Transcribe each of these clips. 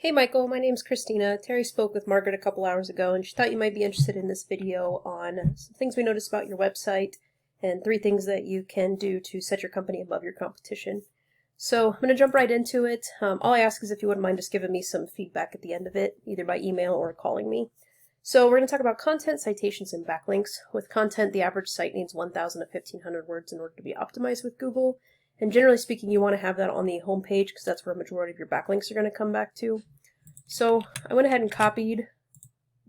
Hey Michael, my name's Christina. Terry spoke with Margaret a couple hours ago and she thought you might be interested in this video on some things we noticed about your website and 3 things that you can do to set your company above your competition. So I'm going to jump right into it. All I ask is if you wouldn't mind just giving me some feedback at the end of it, either by email or calling me. So we're going to talk about content, citations, and backlinks. With content, the average site needs 1,000 to 1,500 words in order to be optimized with Google. And generally speaking, you want to have that on the home page because that's where a majority of your backlinks are going to come back to. So I went ahead and copied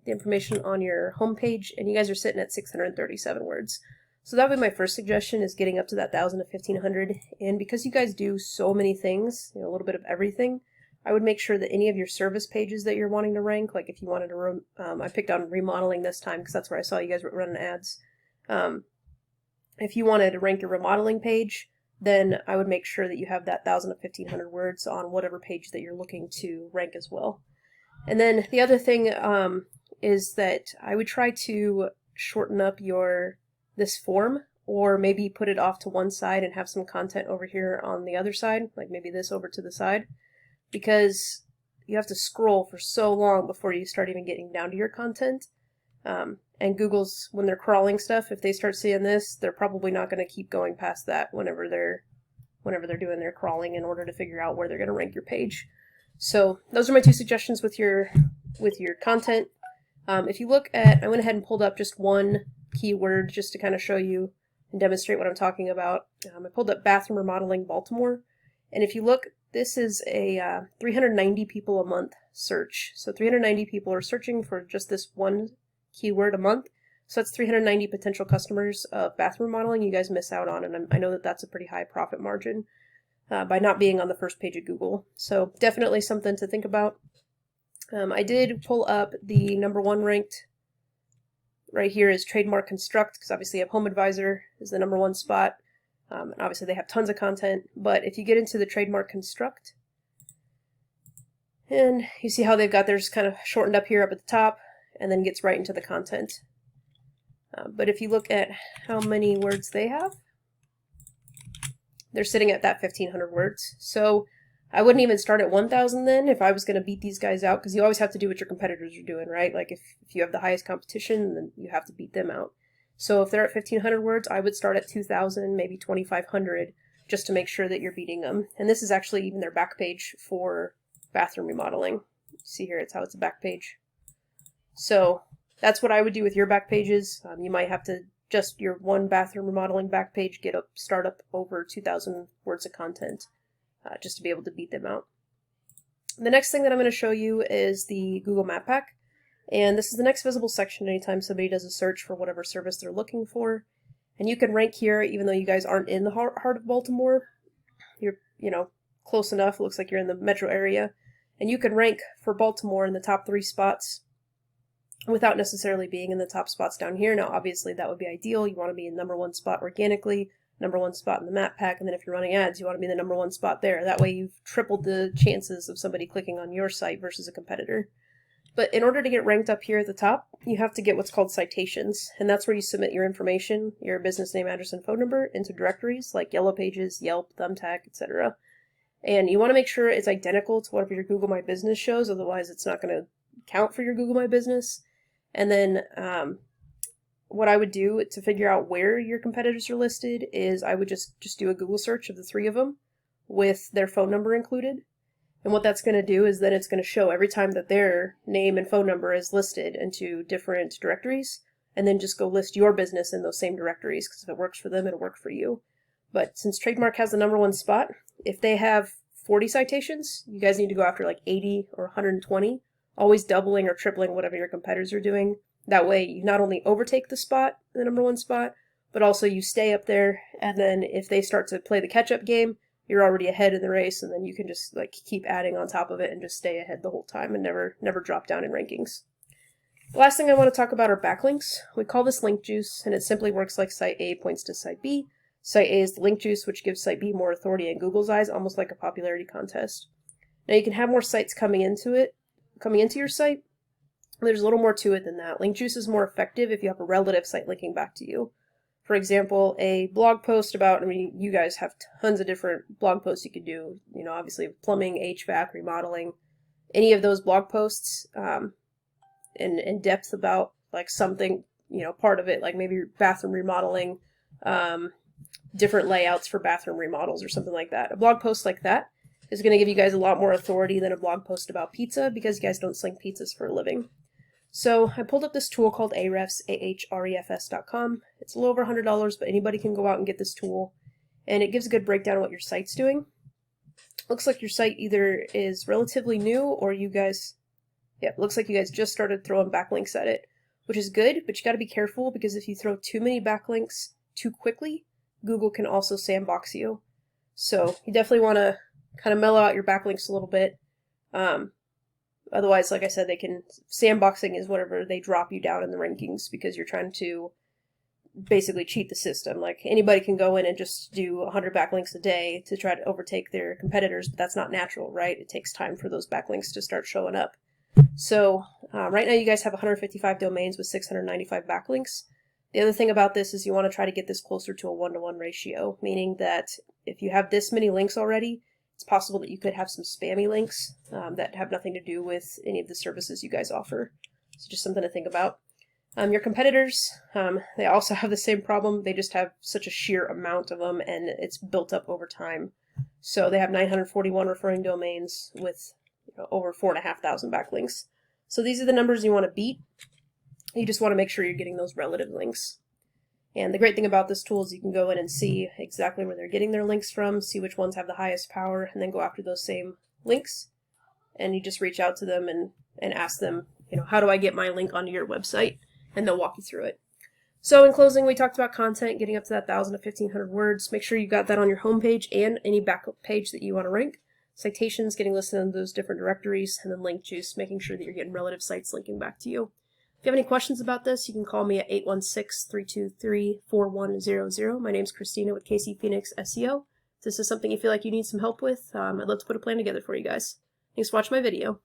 the information on your home page, and you guys are sitting at 637 words. So that would be my first suggestion, is getting up to that 1,000 to 1,500. And because you guys do so many things, a little bit of everything, I would make sure that any of your service pages that you're wanting to rank, like if you wanted to, I picked on remodeling this time because that's where I saw you guys were running ads. If you wanted to rank your remodeling page, then I would make sure that you have that 1,000 to 1,500 words on whatever page that you're looking to rank as well. And then the other thing is that I would try to shorten up this form, or maybe put it off to one side and have some content over here on the other side, like maybe this over to the side, because you have to scroll for so long before you start even getting down to your content. And Google's, when they're crawling stuff, if they start seeing this, they're probably not going to keep going past that whenever they're doing their crawling in order to figure out where they're going to rank your page. So those are my 2 suggestions with your content. If you look at, I went ahead and pulled up just one keyword just to kind of show you and demonstrate what I'm talking about. I pulled up bathroom remodeling Baltimore, and if you look, this is a 390 people a month search. So 390 people are searching for just this one keyword a month. So that's 390 potential customers of bathroom remodeling you guys miss out on, and I know that that's a pretty high profit margin by not being on the first page of Google. So definitely something to think about. I did pull up the #1 ranked right here is Trademark Construct, because obviously you have Home Advisor is the #1 spot. And obviously they have tons of content, but if you get into the Trademark Construct, and you see how they've got theirs kind of shortened up here up at the top, and then gets right into the content. But if you look at how many words they have, they're sitting at that 1,500 words. So I wouldn't even start at 1,000 then if I was going to beat these guys out, because you always have to do what your competitors are doing, right? Like if you have the highest competition, then you have to beat them out. So if they're at 1,500 words, I would start at 2,000, maybe 2,500, just to make sure that you're beating them. And this is actually even their back page for bathroom remodeling. See here, it's how it's a back page. So that's what I would do with your back pages. You might have to just your one bathroom remodeling back page start up over 2,000 words of content just to be able to beat them out. The next thing that I'm going to show you is the Google Map Pack, and this is the next visible section anytime somebody does a search for whatever service they're looking for. And you can rank here even though you guys aren't in the heart of Baltimore. You're close enough. It looks like you're in the metro area, and you can rank for Baltimore in the top 3 spots without necessarily being in the top spots down here. Now, obviously, that would be ideal. You want to be in #1 spot organically, #1 spot in the map pack, and then if you're running ads, you want to be in the #1 spot there. That way you've tripled the chances of somebody clicking on your site versus a competitor. But in order to get ranked up here at the top, you have to get what's called citations, and that's where you submit your information, your business name, address, and phone number into directories like Yellow Pages, Yelp, Thumbtack, etc. And you want to make sure it's identical to whatever your Google My Business shows, otherwise it's not going to count for your Google My Business. And then what I would do to figure out where your competitors are listed is I would just do a Google search of the 3 of them with their phone number included. And what that's going to do is then it's going to show every time that their name and phone number is listed into different directories, and then just go list your business in those same directories, because if it works for them, it'll work for you. But since Trademark has the #1 spot, if they have 40 citations, you guys need to go after like 80 or 120. Always doubling or tripling whatever your competitors are doing. That way you not only overtake the spot, the #1 spot, but also you stay up there, and then if they start to play the catch-up game, you're already ahead in the race, and then you can just keep adding on top of it and just stay ahead the whole time and never drop down in rankings. The last thing I want to talk about are backlinks. We call this link juice, and it simply works like Site A points to Site B. Site A is the link juice, which gives Site B more authority in Google's eyes, almost like a popularity contest. Now you can have more sites coming into your site. There's a little more to it than that. Link juice is more effective if you have a relative site linking back to you. For example, a blog post about, you guys have tons of different blog posts you could do, obviously plumbing, HVAC, remodeling, any of those blog posts in depth about like something, you know, part of it, like maybe bathroom remodeling, different layouts for bathroom remodels or something like that. A blog post like that is going to give you guys a lot more authority than a blog post about pizza, because you guys don't sling pizzas for a living. So I pulled up this tool called Ahrefs, ahrefs.com. It's a little over $100, but anybody can go out and get this tool, and it gives a good breakdown of what your site's doing. Looks like your site either is relatively new or you guys, looks like you guys just started throwing backlinks at it, which is good, but you got to be careful, because if you throw too many backlinks too quickly, Google can also sandbox you. So you definitely want to kind of mellow out your backlinks a little bit. Otherwise, like I said, sandboxing is whenever they drop you down in the rankings because you're trying to basically cheat the system. Like, anybody can go in and just do 100 backlinks a day to try to overtake their competitors, but that's not natural, right? It takes time for those backlinks to start showing up. So right now you guys have 155 domains with 695 backlinks. The other thing about this is you want to try to get this closer to a 1-to-1 ratio, meaning that if you have this many links already, it's possible that you could have some spammy links that have nothing to do with any of the services you guys offer. So just something to think about. Your competitors, they also have the same problem. They just have such a sheer amount of them, and it's built up over time. So they have 941 referring domains with over 4,500 backlinks. So these are the numbers you want to beat. You just want to make sure you're getting those relative links. And the great thing about this tool is you can go in and see exactly where they're getting their links from, see which ones have the highest power, and then go after those same links. And you just reach out to them and ask them, how do I get my link onto your website? And they'll walk you through it. So in closing, we talked about content, getting up to that 1,000 to 1,500 words. Make sure you got that on your homepage and any backup page that you want to rank. Citations, getting listed in those different directories, and then link juice, making sure that you're getting relative sites linking back to you. If you have any questions about this, you can call me at 816-323-4100. My name's Christina with KC Phoenix SEO. If this is something you feel like you need some help with, I'd love to put a plan together for you guys. Thanks for watching my video.